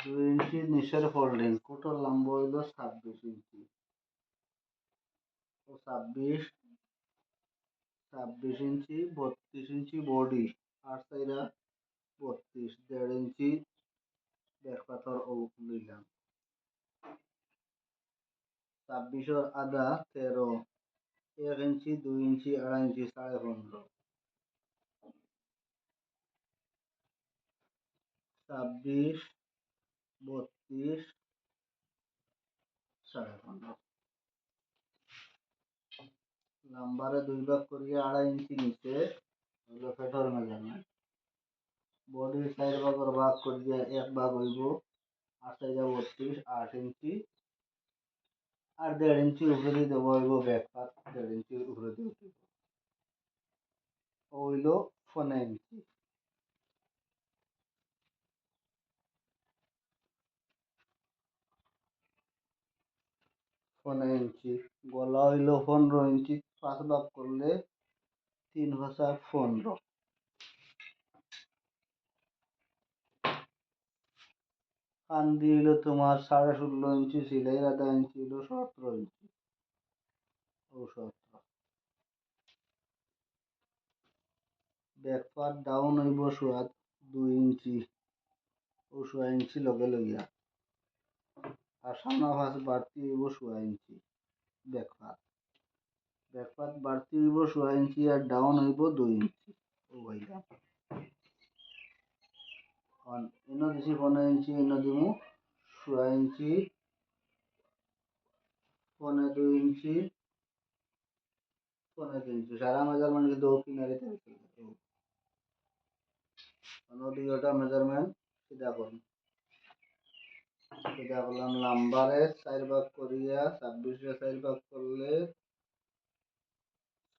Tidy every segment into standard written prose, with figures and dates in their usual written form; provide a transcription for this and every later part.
2 ইঞ্চি নিচের ফোল্ডিং কোটোর লম্বা হইল 26 ইঞ্চি। ও 26 ইঞ্চি 32 ইঞ্চি বডি আর সাইরা 32 1.5 ইঞ্চি ব্যাক পাথর ও লইলাম। 26 আদা 13 1 ইঞ্চি 2 ইঞ্চি 2.5 ইঞ্চি 15.5। 26 32 15.5। নাম্বারে 2 ভাগ করিয়া 2.5 ইঞ্চি নিচে হইল পেটর মেজারমেন্ট। বডির 4 ভাগের ভাগ করিয়া 1 ভাগ হইব আর সাইডা 32 8 ইঞ্চি আর 1.5 ইঞ্চি উপরে দিয়ে দেবো হইব ব্যাক পাত 1.5 ইঞ্চি উপরে দিয়ে দিব হইল 15 ইঞ্চি। 15 ইঞ্চি গলা হইল 15 ইঞ্চি 5 ভাগ করলে 3×15। কান্দি হইল তোমার 16.5 ইঞ্চি সিলাই 1/2 ইঞ্চি হইল 17 ইঞ্চি ও 17। ব্যাক পার্ট ডাউন হইব 2 ইঞ্চি ও 1.5 ইঞ্চি লগে লইয়া আর সামনা ভাঁজ বাড়তি হইব 1.5 ইঞ্চি। ব্যাক পার্ট বাড়তি হইব 1.5 ইঞ্চি আর ডাউন হইব 2 ইঞ্চি ও ভাইয়া। এনে দিছি 15 ইঞ্চি এনে দিমু 1.5 ইঞ্চি 2.5 ইঞ্চি 3.5 ইঞ্চি সারা মেজারমেন্ট কিন্তু কিনারিতে দুইটা মেজারমেন্ট সিধা করুন। সিধা করলাম নাম্বারে 4 ভাগ করিয়া 26 4 ভাগ করলে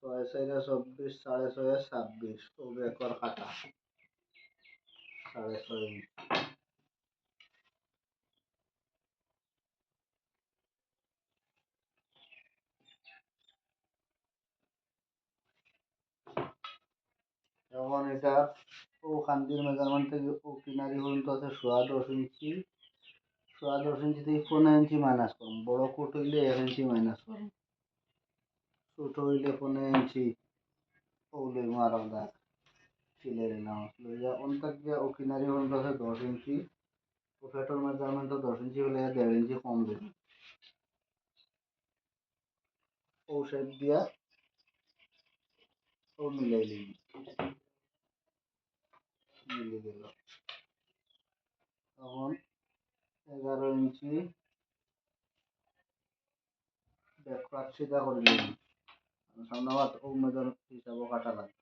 6 4 24 6.5 26 ও বেকর কাটা 6.5 ইঞ্চি। এখন এটা ও খান্তির মেজারমেন্ট থেকে ও কিনারি পর্যন্ত আছে 10.5 ইঞ্চি 10.5 ইঞ্চি থেকে 15 ইঞ্চি মাইনাস করুন। বড় কোট হইলে 1 ইঞ্চি মাইনাস করুন, ছোট হইলে 15 ইঞ্চি ও লইব আর দাগ সিলে নিলাম লইয়া অন্তাক গিয়া ও কিনারি পর্যন্ত আছে 10 ইঞ্চি ও ফেটোর মেজারমেন্ট 10 ইঞ্চি হলে 1.5 ইঞ্চি কম দেবে ও শেপ দিয়া ও মিলাই দিবি মিলে গেল। তখন 11 ইঞ্চি ব্যাক পার্ট সিধা করে নিলাম। সামনে আবার ও মেজার হিসাবও কাটা লাগবে।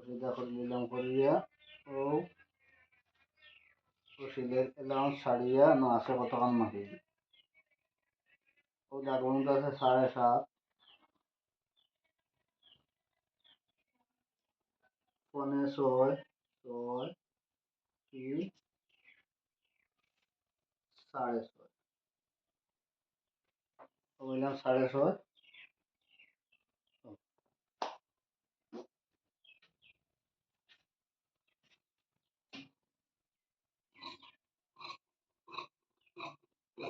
সিধা করে নিলাম করিয়া ও সিলের এলাউন্স ছাড়িয়া না আছে কতক্ষণ মাটি ও দাগ পর্যন্ত আছে 7.5 6.5 6 3 6.5 বললাম 6.5।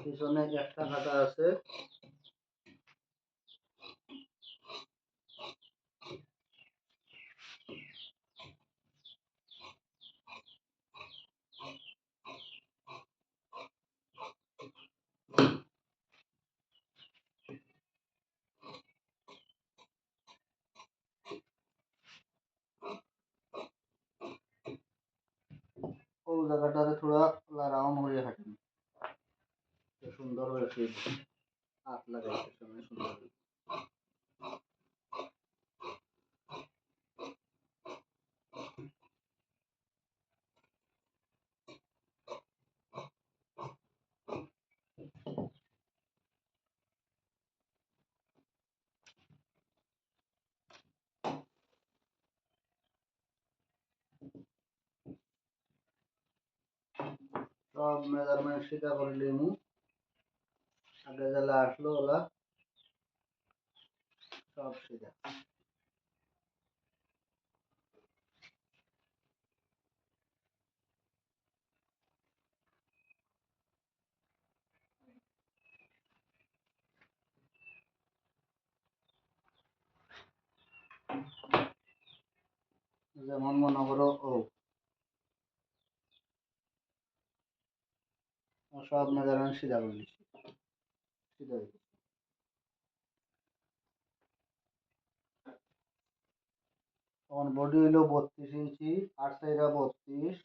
পিছনে একটা কাটা আছে ও জায়গাটারে থোড়া রাউন্ড হয়ে কাটেন সুন্দর হয়েছে হাত লাগাইতে সময় সুন্দর হয়েছে। সব মেজারমেন্ট সিধা করে নিমু আগে যেলা আসলো ওলা সব সিধা। যেমন মনে করো সব মেজারমেন্ট সিধা করে নিচ্ছি, সিধা হইছে। তখন বডি হইলো 32 ইঞ্চি, 8 4 32,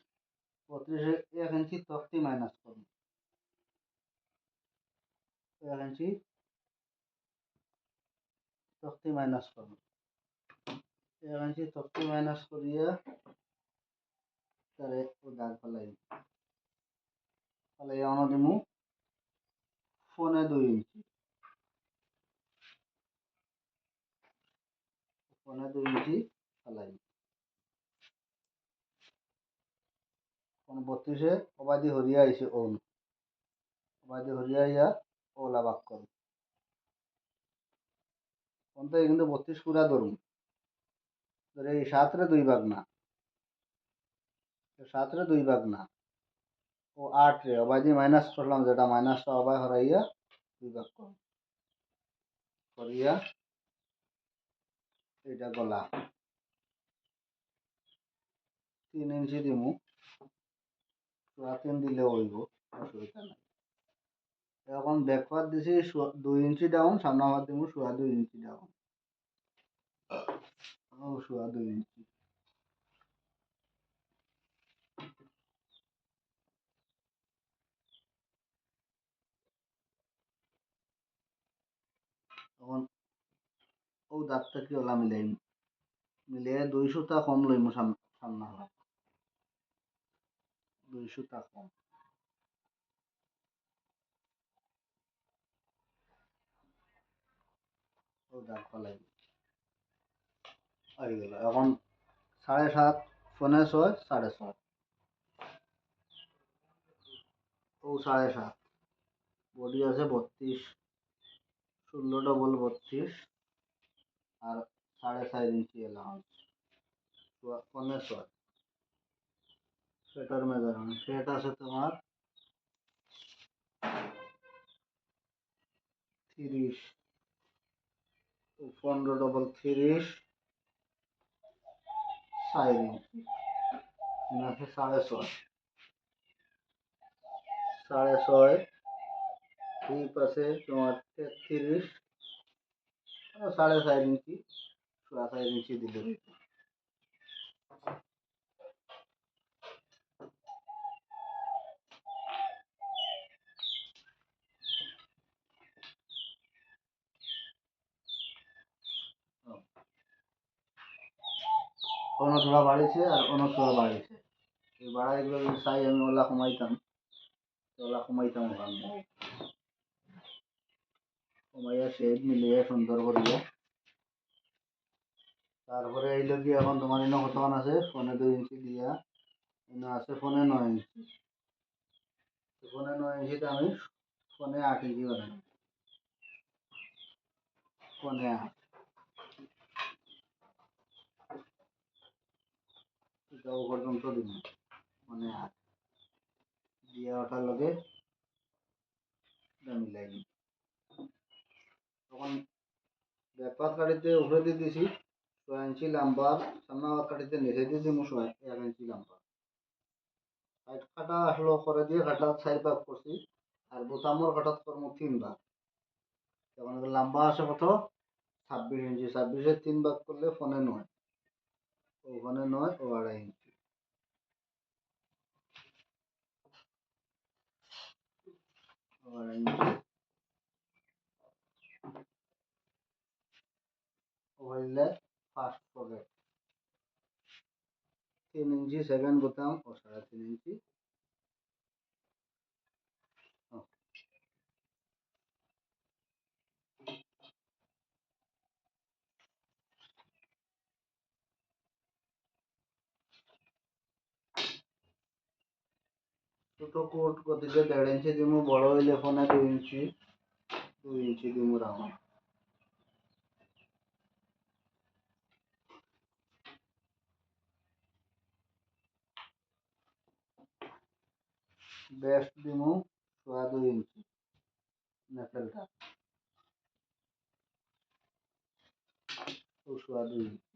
32 1 ইঞ্চি তখতি মাইনাস করুন, 1 ইঞ্চি তখতি মাইনাস করুন, 1 ইঞ্চি তখতি মাইনাস করিয়া তারে ও দাগ ফেলাই অন দিমু 2.5 ইঞ্চি, 2.5 ইঞ্চি ফেলাই। কোন 32 অবাধি হরিয়া আইছে ওন, অবাধি হরিয়া ইয়া ওলা বাক করুন। কোনটা কিন্তু 32 পুরা ধরুন, ধরে এই 7 রে 2 ভাগ না, 7 রে 2 ভাগ না, ও 8 রে অবাধি মাইনাস করলাম, যেটা মাইনাসটা অবাই হরাইয়া 2 ভাগ করুন করিয়া এটা গলা 3 ইঞ্চি দিমু, 3 দিলে হইব, অসুবিধা নাই। এখন ব্যাকওয়ার্ড দিছি 2 ইঞ্চি ডাউন, সামনে আবার দিমু 2.5 ইঞ্চি ডাউন, 2.5 ইঞ্চি। তখন ও দাগটা কি ওলা মিলাই, মিলিয়ে 2 সুতা কম লইমু, সামনা 2 সুতা কম, ও দাগ ফেলাই হয়ে গেল। এখন 7.5 4.6 6.5, ও 7.5, বডি আছে 32, 16 ডবল 32, আর 4.5 ইঞ্চি এলাম 4.6। সেটার মেজারমেন্ট, সেট আছে তোমার 30, 15 ডবল 30, 4 ইঞ্চি, আছে 6.5, 6.5 হিপ আছে তোমার 33, 4.5 ইঞ্চি, 4.5 ইঞ্চি দিলে কোনো থোড়া বাড়িছে আর কোনো থোড়া বাড়িছে, এই বাড়াইগুলো যদি চাই আমি ওলা কমাইতাম, ওলা কমাইতাম, ওখানে কমাইয়া শেড মিলিয়ে সুন্দর করিয়া। তারপরে এইলো কি এখন তোমার ইনো কতক্ষণ আছে, 2.5 ইঞ্চি দিয়া ইনো আছে 9.5 ইঞ্চি, 9.5 ইঞ্চিতে আমি 8.5 ইঞ্চি বানাই, 8.5 এটা পর্যন্ত দিব, 8 দিয়া ওটার লগে মিলাই নি। তখন ব্যাকপাত কাটিতে উপরে দিয়ে দিছি 6 ইঞ্চি লম্বা, সামনে হাত কাটিতে নিচে দিয়ে দিমু 1 ইঞ্চি লম্বা। সাইড কাটা আসলো করে দিয়ে কাটা 4 ভাগ করছি, আর বোতামর কাটা করবো 3 ভাগ। তখন লম্বা আছে কত, 26 ইঞ্চি, 26-এর 3 ভাগ করলে 9, ওখানে 9 ও 2.5 ইঞ্চি, 2.5 ইঞ্চি হইলে ফার্স্ট পকেট 3 ইঞ্চি, সেকেন্ড বোতাম ও 3.5 ইঞ্চি। ছোট কোট গতিকে 1.5 ইঞ্চি দিমু, বড় হইলে 2.5 ইঞ্চি, 2 ইঞ্চি দিমু রাউন্ড। বেস্ট দিমু 2.5 ইঞ্চি নেফেলটা, ও 2.5 ইঞ্চি।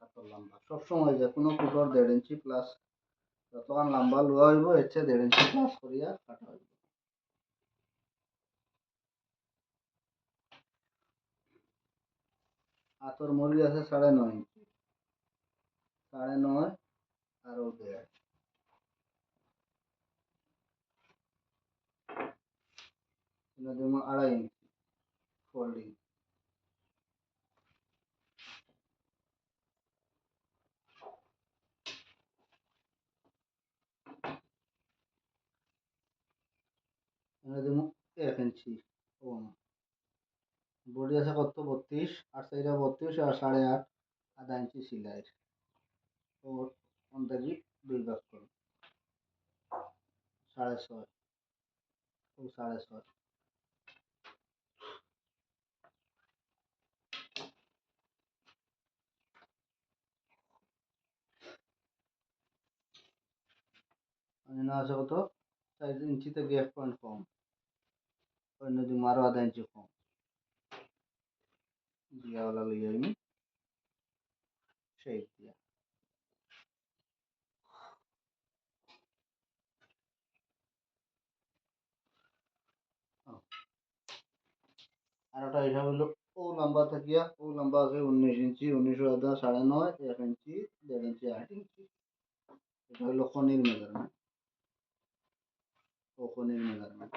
হাতর লম্বা সবসময় যে কোনো কোটর 1.5 ইঞ্চি প্লাস যতক্ষণ লম্বা লওয়া হইব এর চেয়ে 1.5 ইঞ্চি প্লাস করিয়া কাটা হইব। হাতর মরি আছে 9.5 ইঞ্চি, 9.5 আর 1.5 এটা দেবো 2.5 ইঞ্চি ফোল্ডিং। এটা দেবো 1 ইঞ্চি। বডি আছে কত 32, আর সাইডে 32 আর 8.5 0.5 ইঞ্চি সিলাই। তো অন্তাজি 2 ভাগ করো 6.5 ও 6.5। না আছে কত 4 ইঞ্চি থেকে 1 পয়েন্ট কম, অন্য দিন আরো 0.5 ইঞ্চি কম দিয়াওয়ালা লইয়া আমি শেপ দিয়া। আর ওটা হিসাব হলো ও লম্বা থাকিয়া ও লম্বা আছে 19 ইঞ্চি, 19 9.5 1 ইঞ্চি 1.5 ইঞ্চি 8 ইঞ্চি। এটা হলো খনির মেজারমেন্ট, ও খনির মেজারমেন্ট।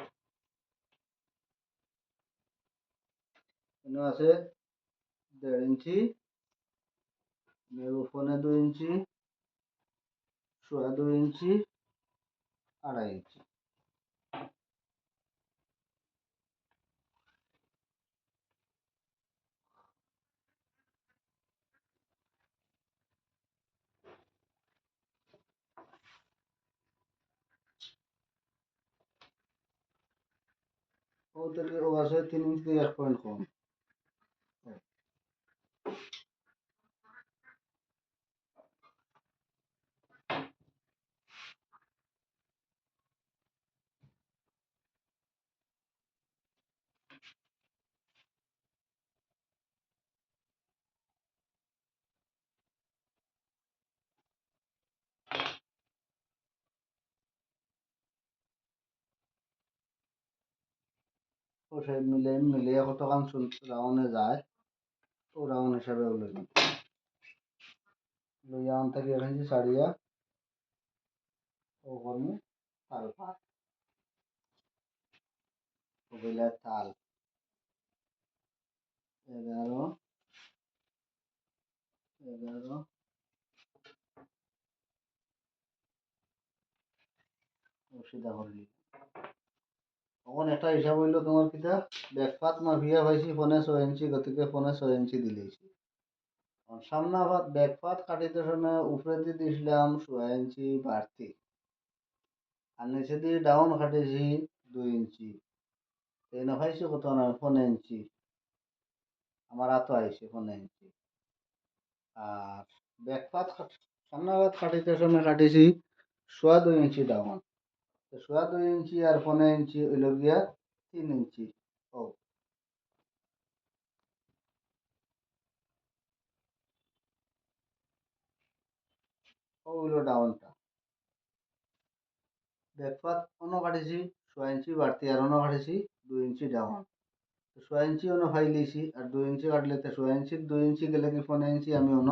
এখানে আছে 1.5 ইঞ্চি, ফোনে 2 ইঞ্চি, 2.5 ইঞ্চি, 2.5 ইঞ্চি। ও থেকে ও আছে 3 ইঞ্চি থেকে 1 পয়েন্ট কম। ও সেই মিলিয়ে কতক্ষণ রাউন্ডে যায় ও রাউন্ড হিসাবে লইয়া আন থেকে 1 ইঞ্চি ছাড়িয়া ও করমু তাল পাত ও বইলা তাল 11 11 ও সিধা করলি। তখন একটা হিসাব হইলো তোমার কিতা ব্যাকপাত মাফিয়া পাইছি 6.5 ইঞ্চি, গতিকে 6.5 ইঞ্চি দিলেছি। সামনা ভাত ব্যাকপাত কাটিতে সময় উপরে দিয়ে দিয়েছিলাম 1.5 ইঞ্চি বাড়তি, আর নিচে দিয়ে ডাউন কাটেছি 2 ইঞ্চি। এই না পাইছি কত না 15 ইঞ্চি, আমার হাতও আইছে 15 ইঞ্চি। আর ব্যাকপাত সামনা ভাত কাটিতে সময় কাটিছি 2.5 ইঞ্চি ডাউন, 2.5 ইঞ্চি আর 15 ইঞ্চি হইল গিয়া 3 ইঞ্চি। ও ও হইল ডাউনটা। ব্যাকপাত অন্য কাটিছি 6 ইঞ্চি বাড়তি আর অন্য কাটিছি 2 ইঞ্চি ডাউন। 6 ইঞ্চি অন্য ফাই লিছি আর 2 ইঞ্চি কাটলে 6 ইঞ্চি 2 ইঞ্চি গেলে কি 15 ইঞ্চি আমি অন্য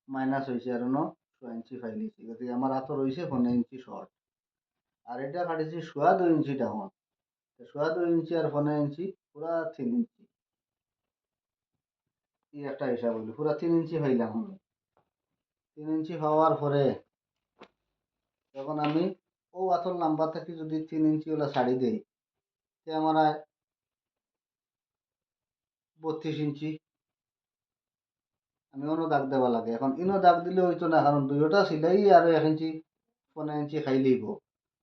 মাইনাস হয়েছে আর অন্য 6 ইঞ্চি ফাই লিছি, গতিকে আমার হাতও রয়েছে 15 ইঞ্চি শর্ট। আর এটা কাটিছি 2.5 ইঞ্চি ডাউন, 2.5 ইঞ্চি আর 15 ইঞ্চি পুরা 3 ইঞ্চি। এই একটা হিসাব হইলো পুরা 3 ইঞ্চি ফাইলাম আমি। 3 ইঞ্চি পাওয়ার পরে যখন আমি ও হাতর নাম্বার থেকে যদি 3 ইঞ্চি ওলা ছাড়ি দেই তে আমার 32 ইঞ্চি আমি অন্য দাগ দেওয়া লাগে। এখন ইনো দাগ দিলে হইতো না, কারণ দুইটা সিলাই আর 1 ইঞ্চি 15 ইঞ্চি খাই লইব।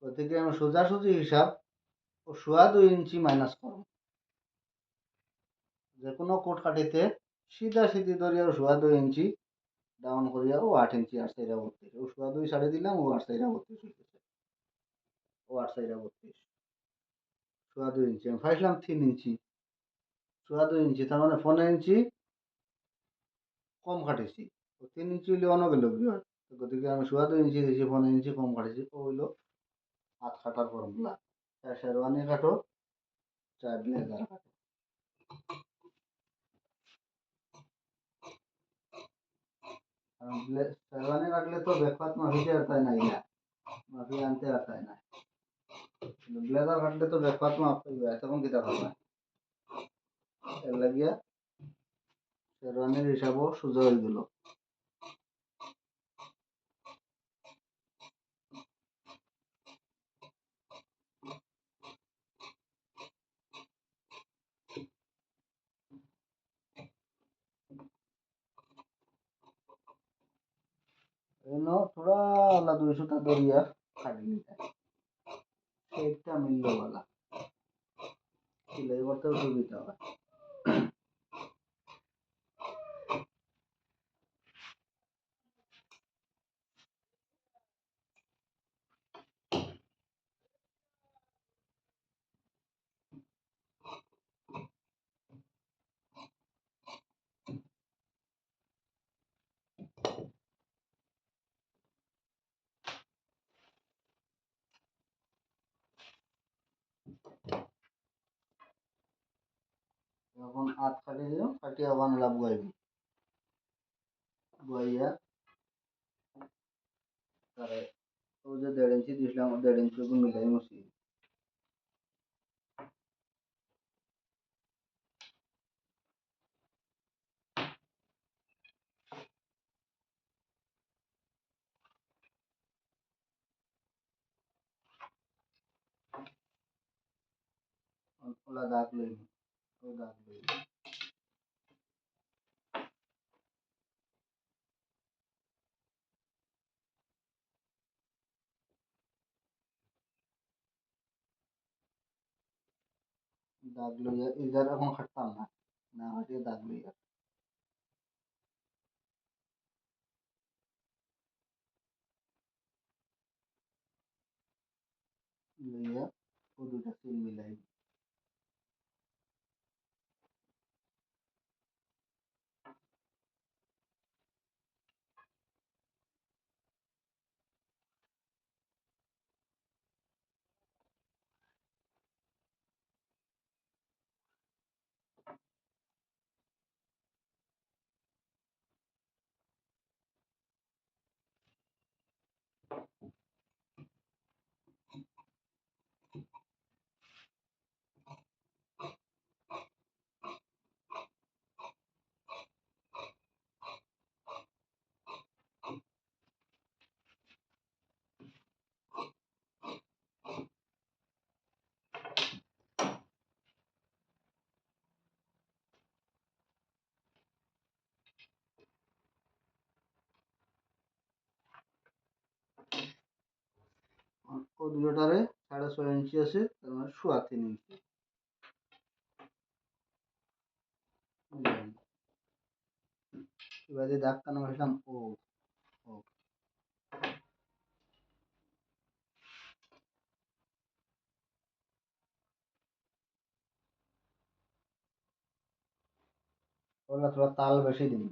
গতিকে আমি সোজাসুজি হিসাব ও 2.5 ইঞ্চি মাইনাস করব। যে কোনো কোট কাটিতে সিধা সিধি ধরিয়া 2.5 ইঞ্চি ডাউন করিয়া ও 8 ইঞ্চি 8 ও 2.5 ছাড়ি দিলাম ও 8 হইতেছে। ও 8 2.5 ইঞ্চি আমি পাইছিলাম 3 ইঞ্চি, 2.5 ইঞ্চি তার মানে 15 ইঞ্চি কম কাটিছি 3 ইঞ্চি হইলে অন্য গেল কি হয় তো গতিকে আমি 2.5 ইঞ্চি দিয়েছি 15 ইঞ্চি কম কাটিছি ও হইলো হাত কাটার ফর্মুলা 4 শেরওয়ানি কাটো 4 ব্লেজার কাটো কারণ শেরওয়ানি কাটলে তো ব্যাকপাত মাফিতে আরতাই নাই না মাফি আনতে আরতাই না কিন্তু ব্লেজার কাটলে তো ব্যাকপাত মাফতে যায় তখন কিতা করবা এর লাগিয়া শেরওয়ানির হিসাবও সোজা হয়ে গেল এনো থোড়া वाला 200 টা দরিয়া কাটি নিতে সেইটা মিললো वाला সেলাই করতেও সুবিধা হয় যখন আট কাটি দিও কাটিয়া বানলা বুয়াইবি বুয়াইয়া তারে ও যে 1.5 ইঞ্চি দিছিলাম 1.5 ইঞ্চি মিলাই মছি ওলা দাগ লইবি ও দাগ লইবি দাগ লইয়া ইজার এখন খাটতাম না না হাটিয়ে দাগ লইয়া লইয়া ও দুটা সিল মিলাইবি ও দুটারে 6.5 ইঞ্চি আছে তার মানে 3.5 ইঞ্চি এবারে দাগ টানা বসলাম ও ও ওলা থোড়া তাল বেশি দিন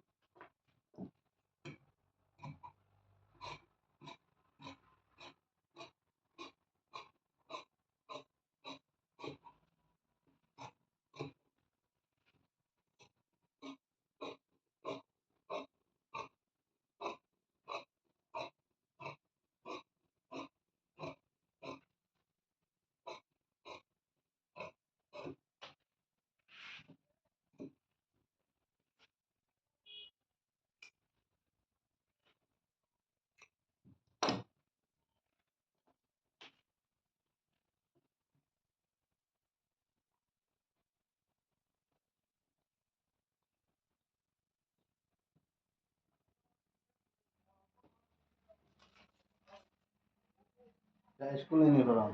স্কুল ইউনিফর্ম